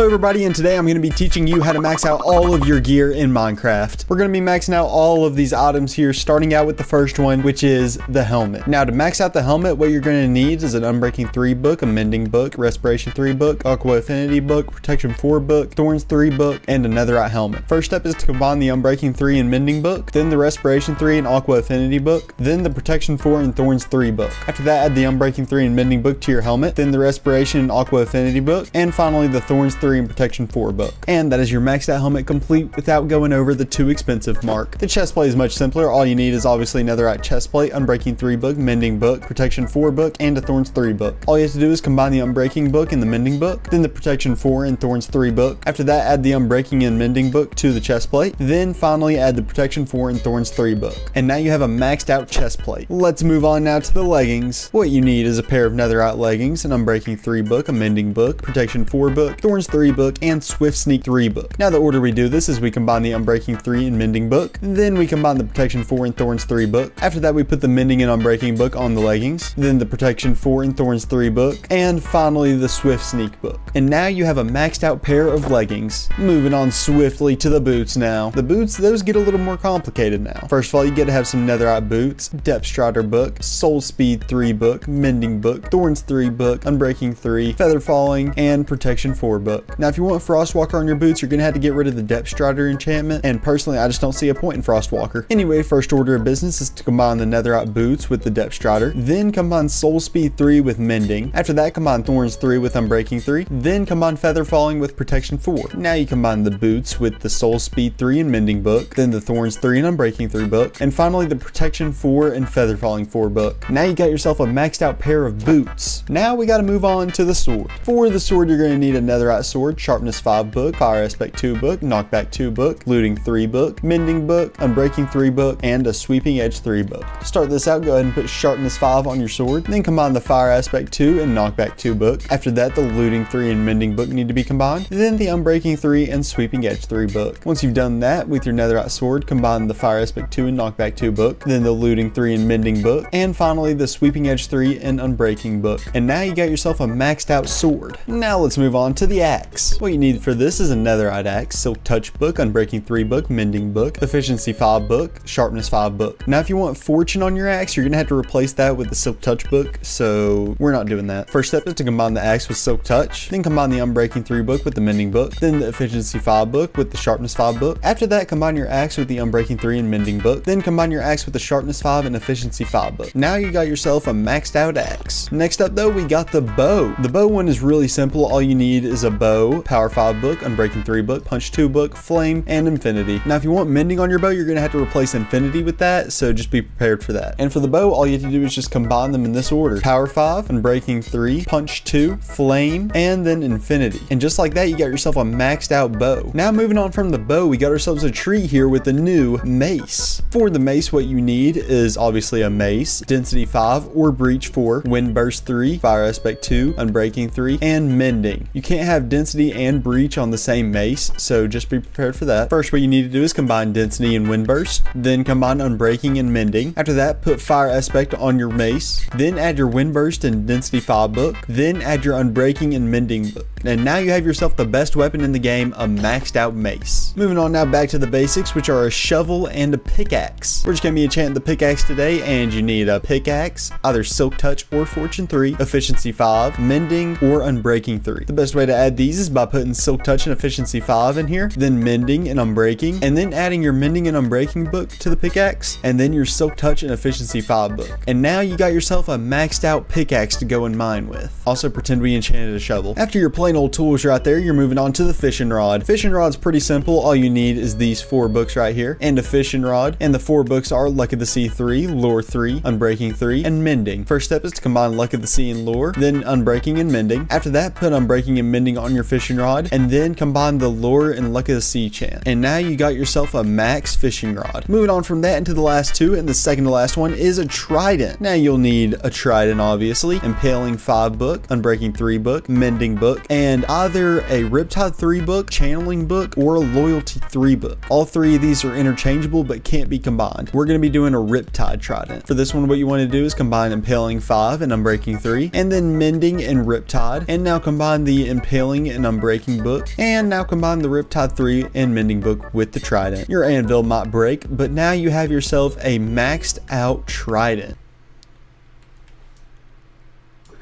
Hello everybody, and today I'm going to be teaching you how to max out all of your gear in Minecraft. We're going to be maxing out all of these items here, starting out with the first one, which is the helmet. Now to max out the helmet, what you're going to need is an Unbreaking 3 book, a Mending book, Respiration 3 book, Aqua Affinity book, Protection 4 book, Thorns 3 book, and a Netherite helmet. First step is to combine the Unbreaking 3 and Mending book, then the Respiration 3 and Aqua Affinity book, then the Protection 4 and Thorns 3 book. After that, add the Unbreaking 3 and Mending book to your helmet, then the Respiration and Aqua Affinity book, and finally the Thorns 3 and Protection 4 book. And that is your maxed out helmet complete without going over the too expensive mark. The chest plate is much simpler. All you need is obviously Netherite chest plate, Unbreaking 3 book, Mending book, Protection 4 book, and a Thorns 3 book. All you have to do is combine the Unbreaking book and the Mending book, then the Protection 4 and Thorns 3 book. After that, add the Unbreaking and Mending book to the chest plate, then finally add the Protection 4 and Thorns 3 book. And now you have a maxed out chest plate. Let's move on now to the leggings. What you need is a pair of Netherite leggings, an Unbreaking 3 book, a Mending book, Protection 4 book, Thorns 3 book, and Swift Sneak 3 book. Now the order we do this is we combine the Unbreaking 3 and Mending book, then we combine the Protection 4 and Thorns 3 book. After that, we put the Mending and Unbreaking book on the leggings, then the Protection 4 and Thorns 3 book, and finally the Swift Sneak book. And now you have a maxed out pair of leggings. Moving on swiftly to the boots now. The boots, those get a little more complicated now. First of all, you get to have some Netherite boots, Depth Strider book, Soul Speed 3 book, Mending book, Thorns 3 book, Unbreaking 3, Feather Falling, and Protection 4 book. Now if you want Frostwalker on your boots, you're gonna have to get rid of the Depth Strider enchantment, and personally I just don't see a point in Frostwalker. Anyway, first order of business is to combine the Netherite boots with the Depth Strider, then combine Soul Speed 3 with Mending. After that, combine Thorns 3 with Unbreaking 3, then combine Feather Falling with Protection 4. Now you combine the boots with the Soul Speed 3 and Mending book, then the Thorns 3 and Unbreaking 3 book, and finally the Protection 4 and Feather Falling 4 book. Now you got yourself a maxed out pair of boots. Now we gotta move on to the sword. For the sword, you're gonna need a Netherite sword, Sharpness 5 book, Fire Aspect 2 book, Knockback 2 book, Looting 3 book, Mending book, Unbreaking 3 book, and a Sweeping Edge 3 book. To start this out, go ahead and put Sharpness 5 on your sword, then combine the Fire Aspect 2 and Knockback 2 book. After that, the Looting 3 and Mending book need to be combined, then the Unbreaking 3 and Sweeping Edge 3 book. Once you've done that with your Netherite sword, combine the Fire Aspect 2 and Knockback 2 book, then the Looting 3 and Mending book, and finally the Sweeping Edge 3 and Unbreaking book. And now you got yourself a maxed out sword. Now let's move on to the axe. What you need for this is a Netherite axe, Silk Touch book, Unbreaking 3 book, Mending book, Efficiency 5 book, Sharpness 5 book. Now if you want Fortune on your axe, you're gonna have to replace that with the Silk Touch book, so we're not doing that. First step is to combine the axe with Silk Touch, then combine the Unbreaking 3 book with the Mending book, then the Efficiency 5 book with the Sharpness 5 book. After that, combine your axe with the Unbreaking 3 and Mending book, then combine your axe with the Sharpness 5 and Efficiency 5 book. Now you got yourself a maxed out axe. Next up though, we got the bow. The bow one is really simple. All you need is a bow, Power 5 book, Unbreaking 3 book, Punch 2 book, Flame, and Infinity. Now if you want Mending on your bow, you're gonna have to replace Infinity with that, so just be prepared for that. And for the bow, all you have to do is just combine them in this order: Power 5, Unbreaking 3, Punch 2, Flame, and then Infinity. And just like that, you got yourself a maxed out bow. Now moving on from the bow, we got ourselves a tree here with the new mace. For the mace, what you need is obviously a mace, Density 5 or Breach 4, Wind Burst 3, Fire Aspect 2, Unbreaking 3, and Mending. You can't have Density and Breach on the same mace, so just be prepared for that. First, what you need to do is combine Density and Wind Burst, then combine Unbreaking and Mending. After that, put Fire Aspect on your mace, then add your Wind Burst and Density 5 book, then add your Unbreaking and Mending book. And now you have yourself the best weapon in the game, a maxed out mace. Moving on now back to the basics, which are a shovel and a pickaxe. We're just going to be enchanting the pickaxe today, and you need a pickaxe, either Silk Touch or Fortune 3, Efficiency 5, Mending, or Unbreaking 3. The best way to add these is by putting Silk Touch and Efficiency 5 in here, then Mending and Unbreaking, and then adding your Mending and Unbreaking book to the pickaxe, and then your Silk Touch and Efficiency 5 book. And now you got yourself a maxed out pickaxe to go and mine with. Also pretend we enchanted a shovel. After your plain old tools right there, you're moving on to the fishing rod. Fishing rod's pretty simple. All you need is these 4 books right here and a fishing rod, and the 4 books are Luck of the Sea 3, Lore 3, Unbreaking 3, and Mending. First step is to combine Luck of the Sea and Lore, then Unbreaking and Mending. After that, put Unbreaking and Mending on your fishing rod, and then combine the Lore and Luck of the Sea chant. And now you got yourself a max fishing rod. Moving on from that into the last 2, and the second to last one is a trident. Now you'll need a trident, obviously, Impaling 5 book, Unbreaking 3 book, Mending book, and and either a Riptide 3 book, Channeling book, or a Loyalty 3 book. All three of these are interchangeable but can't be combined. We're going to be doing a Riptide Trident. For this one, what you want to do is combine Impaling 5 and Unbreaking 3, and then Mending and Riptide, and now combine the Impaling and Unbreaking book, and now combine the Riptide 3 and Mending book with the Trident. Your anvil might break, but now you have yourself a maxed out Trident.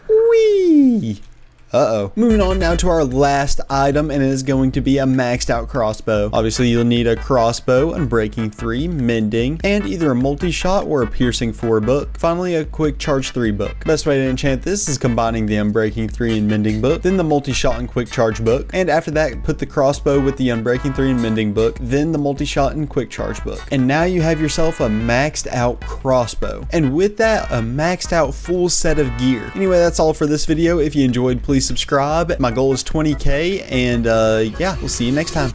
Whee! Uh-oh. Moving on now to our last item, and it is going to be a maxed out crossbow. Obviously, you'll need a crossbow, Unbreaking 3, Mending, and either a multi-shot or a Piercing 4 book. Finally, a Quick Charge 3 book. Best way to enchant this is combining the Unbreaking 3 and Mending book, then the multi-shot and Quick Charge book, and after that, put the crossbow with the Unbreaking 3 and Mending book, then the multi-shot and Quick Charge book. And now you have yourself a maxed out crossbow. And with that, a maxed out full set of gear. Anyway, that's all for this video. If you enjoyed, please subscribe. My goal is 20K, and yeah, we'll see you next time.